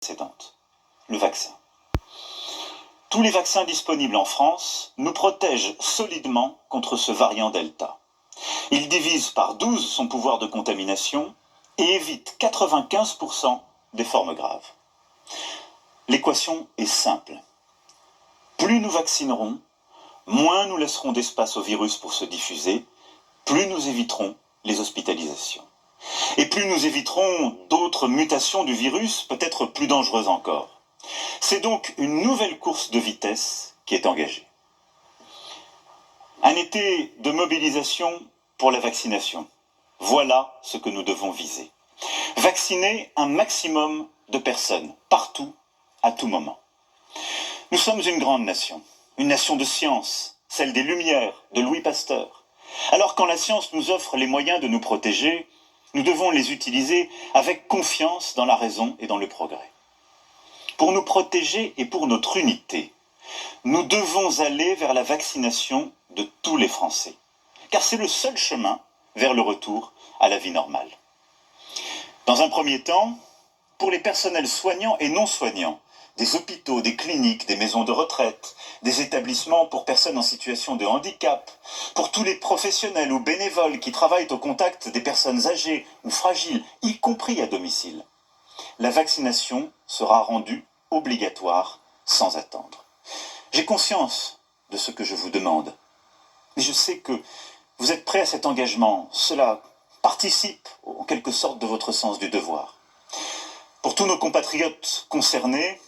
précédente. Le vaccin. Tous les vaccins disponibles en France nous protègent solidement contre ce variant Delta. Il divise par 12 son pouvoir de contamination et évite 95% des formes graves. L'équation est simple. Plus nous vaccinerons, moins nous laisserons d'espace au virus pour se diffuser, plus nous éviterons les hospitalisations. Et plus nous éviterons d'autres mutations du virus, peut-être plus dangereuses encore. C'est donc une nouvelle course de vitesse qui est engagée. Un été de mobilisation pour la vaccination. Voilà ce que nous devons viser. Vacciner un maximum de personnes, partout, à tout moment. Nous sommes une grande nation, une nation de science, celle des Lumières, de Louis Pasteur. Alors quand la science nous offre les moyens de nous protéger, nous devons les utiliser avec confiance dans la raison et dans le progrès. Pour nous protéger et pour notre unité, nous devons aller vers la vaccination de tous les Français, car c'est le seul chemin vers le retour à la vie normale. Dans un premier temps, pour les personnels soignants et non soignants, des hôpitaux, des cliniques, des maisons de retraite, des établissements pour personnes en situation de handicap, pour tous les professionnels ou bénévoles qui travaillent au contact des personnes âgées ou fragiles, y compris à domicile, la vaccination sera rendue obligatoire sans attendre. J'ai conscience de ce que je vous demande, mais je sais que vous êtes prêts à cet engagement. Cela participe en quelque sorte de votre sens du devoir. Pour tous nos compatriotes concernés,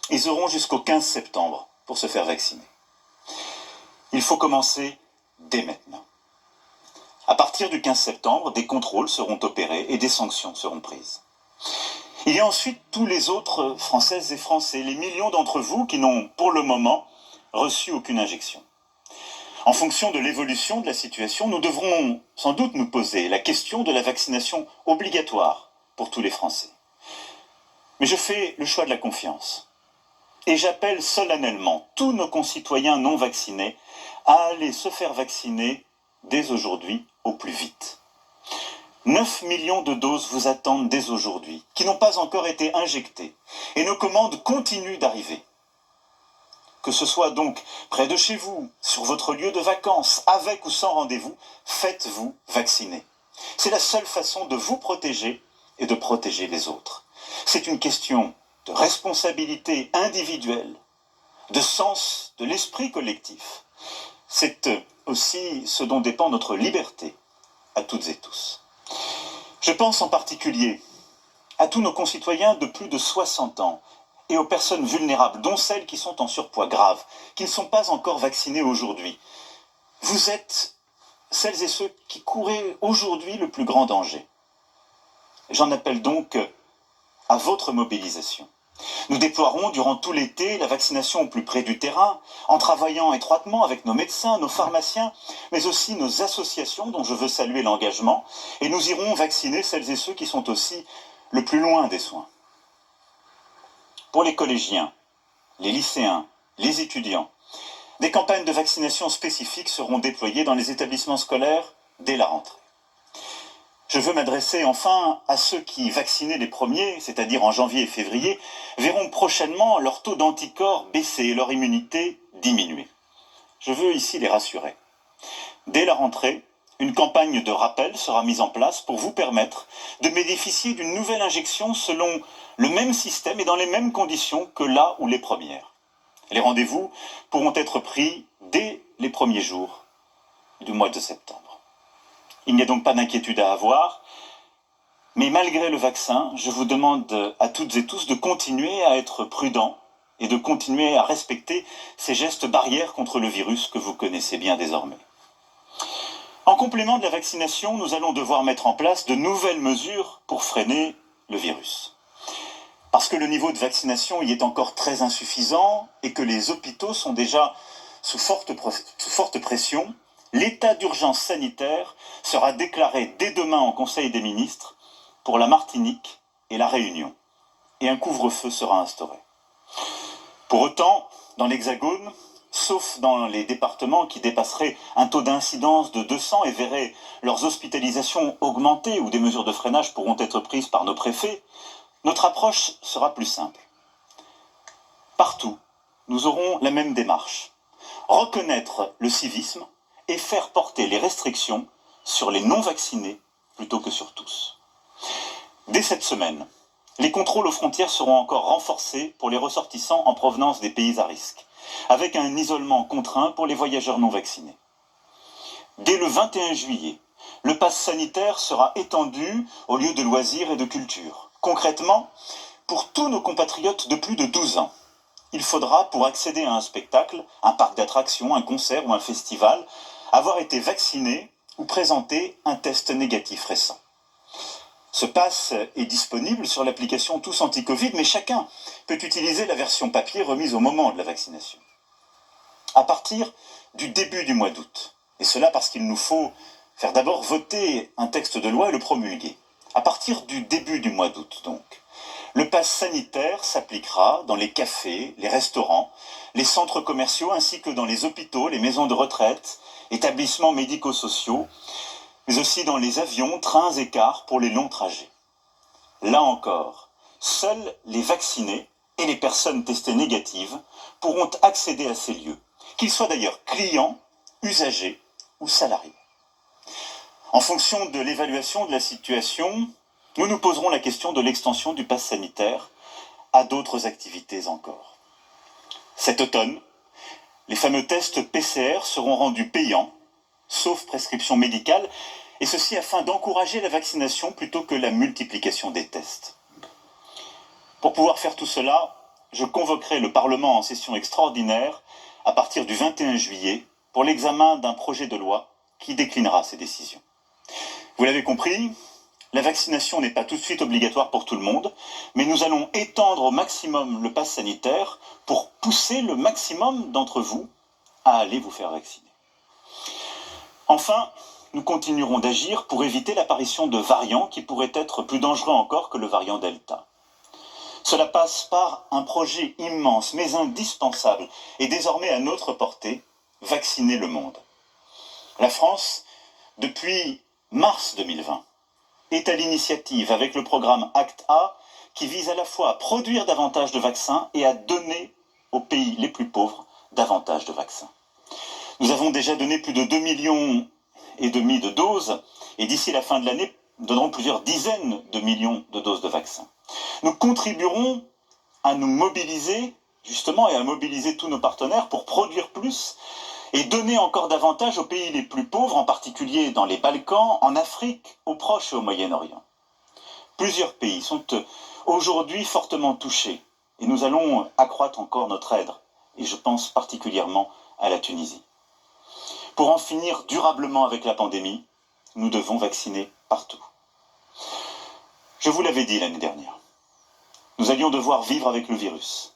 ils auront jusqu'au 15 septembre pour se faire vacciner. Il faut commencer dès maintenant. À partir du 15 septembre, des contrôles seront opérés et des sanctions seront prises. Il y a ensuite tous les autres Françaises et Français, les millions d'entre vous qui n'ont pour le moment reçu aucune injection. En fonction de l'évolution de la situation, nous devrons sans doute nous poser la question de la vaccination obligatoire pour tous les Français. Mais je fais le choix de la confiance. Et j'appelle solennellement tous nos concitoyens non vaccinés à aller se faire vacciner dès aujourd'hui au plus vite. 9 millions de doses vous attendent dès aujourd'hui, qui n'ont pas encore été injectées, et nos commandes continuent d'arriver. Que ce soit donc près de chez vous, sur votre lieu de vacances, avec ou sans rendez-vous, faites-vous vacciner. C'est la seule façon de vous protéger et de protéger les autres. C'est une question de responsabilité individuelle, de sens de l'esprit collectif. C'est aussi ce dont dépend notre liberté à toutes et tous. Je pense en particulier à tous nos concitoyens de plus de 60 ans et aux personnes vulnérables, dont celles qui sont en surpoids grave, qui ne sont pas encore vaccinées aujourd'hui. Vous êtes celles et ceux qui courent aujourd'hui le plus grand danger. J'en appelle donc à votre mobilisation. Nous déploierons durant tout l'été la vaccination au plus près du terrain, en travaillant étroitement avec nos médecins, nos pharmaciens, mais aussi nos associations dont je veux saluer l'engagement, et nous irons vacciner celles et ceux qui sont aussi le plus loin des soins. Pour les collégiens, les lycéens, les étudiants, des campagnes de vaccination spécifiques seront déployées dans les établissements scolaires dès la rentrée. Je veux m'adresser enfin à ceux qui, vaccinés les premiers, c'est-à-dire en janvier et février, verront prochainement leur taux d'anticorps baisser et leur immunité diminuer. Je veux ici les rassurer. Dès la rentrée, une campagne de rappel sera mise en place pour vous permettre de bénéficier d'une nouvelle injection selon le même système et dans les mêmes conditions que là où les premières. Les rendez-vous pourront être pris dès les premiers jours du mois de septembre. Il n'y a donc pas d'inquiétude à avoir, mais malgré le vaccin, je vous demande à toutes et tous de continuer à être prudents et de continuer à respecter ces gestes barrières contre le virus que vous connaissez bien désormais. En complément de la vaccination, nous allons devoir mettre en place de nouvelles mesures pour freiner le virus. Parce que le niveau de vaccination y est encore très insuffisant et que les hôpitaux sont déjà sous forte pression, l'état d'urgence sanitaire sera déclaré dès demain en Conseil des ministres pour la Martinique et la Réunion, et un couvre-feu sera instauré. Pour autant, dans l'Hexagone, sauf dans les départements qui dépasseraient un taux d'incidence de 200 et verraient leurs hospitalisations augmenter ou des mesures de freinage pourront être prises par nos préfets, Notre approche sera plus simple. Partout, nous aurons la même démarche. Reconnaître le civisme et faire porter les restrictions sur les non-vaccinés plutôt que sur tous. Dès cette semaine, les contrôles aux frontières seront encore renforcés pour les ressortissants en provenance des pays à risque, avec un isolement contraint pour les voyageurs non vaccinés. Dès le 21 juillet, le pass sanitaire sera étendu aux lieux de loisirs et de culture. Concrètement, pour tous nos compatriotes de plus de 12 ans, il faudra, pour accéder à un spectacle, un parc d'attractions, un concert ou un festival, avoir été vacciné ou présenter un test négatif récent. Ce pass est disponible sur l'application Tous Anti-Covid, mais chacun peut utiliser la version papier remise au moment de la vaccination. À partir du début du mois d'août, et cela parce qu'il nous faut faire d'abord voter un texte de loi et le promulguer. À partir du début du mois d'août, donc, le pass sanitaire s'appliquera dans les cafés, les restaurants, les centres commerciaux ainsi que dans les hôpitaux, les maisons de retraite, établissements médico-sociaux, mais aussi dans les avions, trains et cars pour les longs trajets. Là encore, seuls les vaccinés et les personnes testées négatives pourront accéder à ces lieux, qu'ils soient d'ailleurs clients, usagers ou salariés. En fonction de l'évaluation de la situation, nous nous poserons la question de l'extension du pass sanitaire à d'autres activités encore. Cet automne, les fameux tests PCR seront rendus payants, sauf prescription médicale, et ceci afin d'encourager la vaccination plutôt que la multiplication des tests. Pour pouvoir faire tout cela, je convoquerai le Parlement en session extraordinaire à partir du 21 juillet pour l'examen d'un projet de loi qui déclinera ces décisions. Vous l'avez compris, la vaccination n'est pas tout de suite obligatoire pour tout le monde, mais nous allons étendre au maximum le pass sanitaire pour pousser le maximum d'entre vous à aller vous faire vacciner. Enfin, nous continuerons d'agir pour éviter l'apparition de variants qui pourraient être plus dangereux encore que le variant Delta. Cela passe par un projet immense mais indispensable et désormais à notre portée, vacciner le monde. La France, depuis mars 2020, est à l'initiative avec le programme ACT-A qui vise à la fois à produire davantage de vaccins et à donner aux pays les plus pauvres davantage de vaccins. Nous avons déjà donné plus de 2,5 millions de doses et d'ici la fin de l'année, nous donnerons plusieurs dizaines de millions de doses de vaccins. Nous contribuerons à nous mobiliser, justement, et à mobiliser tous nos partenaires pour produire plus et donner encore davantage aux pays les plus pauvres, en particulier dans les Balkans, en Afrique, au Proche et au Moyen-Orient. Plusieurs pays sont aujourd'hui fortement touchés et nous allons accroître encore notre aide, et je pense particulièrement à la Tunisie. Pour en finir durablement avec la pandémie, nous devons vacciner partout. Je vous l'avais dit l'année dernière, nous allions devoir vivre avec le virus.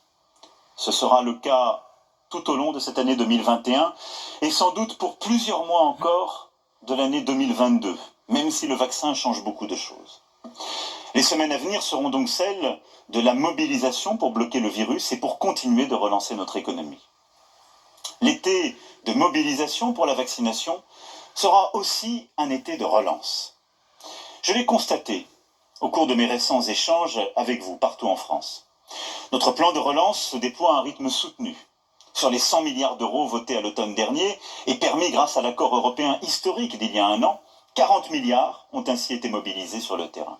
Ce sera le cas tout au long de cette année 2021 et sans doute pour plusieurs mois encore de l'année 2022, même si le vaccin change beaucoup de choses. Les semaines à venir seront donc celles de la mobilisation pour bloquer le virus et pour continuer de relancer notre économie. L'été de mobilisation pour la vaccination sera aussi un été de relance. Je l'ai constaté au cours de mes récents échanges avec vous partout en France. Notre plan de relance se déploie à un rythme soutenu. Sur les 100 milliards d'euros votés à l'automne dernier et permis grâce à l'accord européen historique d'il y a un an, 40 milliards ont ainsi été mobilisés sur le terrain.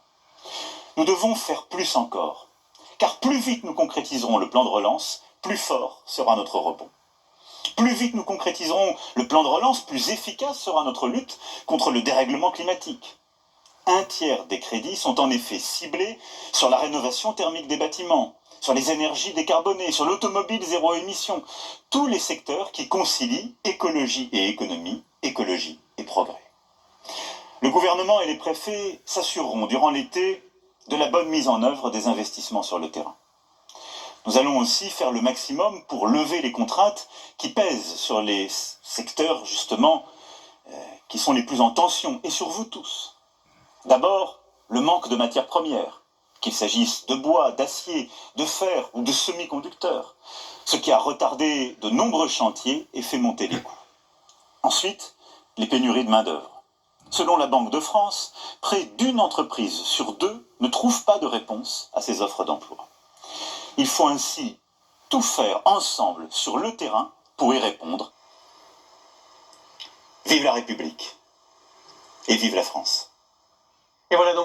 Nous devons faire plus encore, car plus vite nous concrétiserons le plan de relance, plus fort sera notre rebond. Plus vite nous concrétiserons le plan de relance, plus efficace sera notre lutte contre le dérèglement climatique. 1/3 des crédits sont en effet ciblés sur la rénovation thermique des bâtiments, sur les énergies décarbonées, sur l'automobile zéro émission, tous les secteurs qui concilient écologie et économie, écologie et progrès. Le gouvernement et les préfets s'assureront durant l'été de la bonne mise en œuvre des investissements sur le terrain. Nous allons aussi faire le maximum pour lever les contraintes qui pèsent sur les secteurs, justement, qui sont les plus en tension, et sur vous tous. D'abord, le manque de matières premières, qu'il s'agisse de bois, d'acier, de fer ou de semi-conducteurs, ce qui a retardé de nombreux chantiers et fait monter les coûts. Ensuite, les pénuries de main-d'œuvre. Selon la Banque de France, près d'une entreprise sur deux ne trouvent pas de réponse à ces offres d'emploi. Il faut ainsi tout faire ensemble sur le terrain pour y répondre. Vive la République et vive la France. Et voilà donc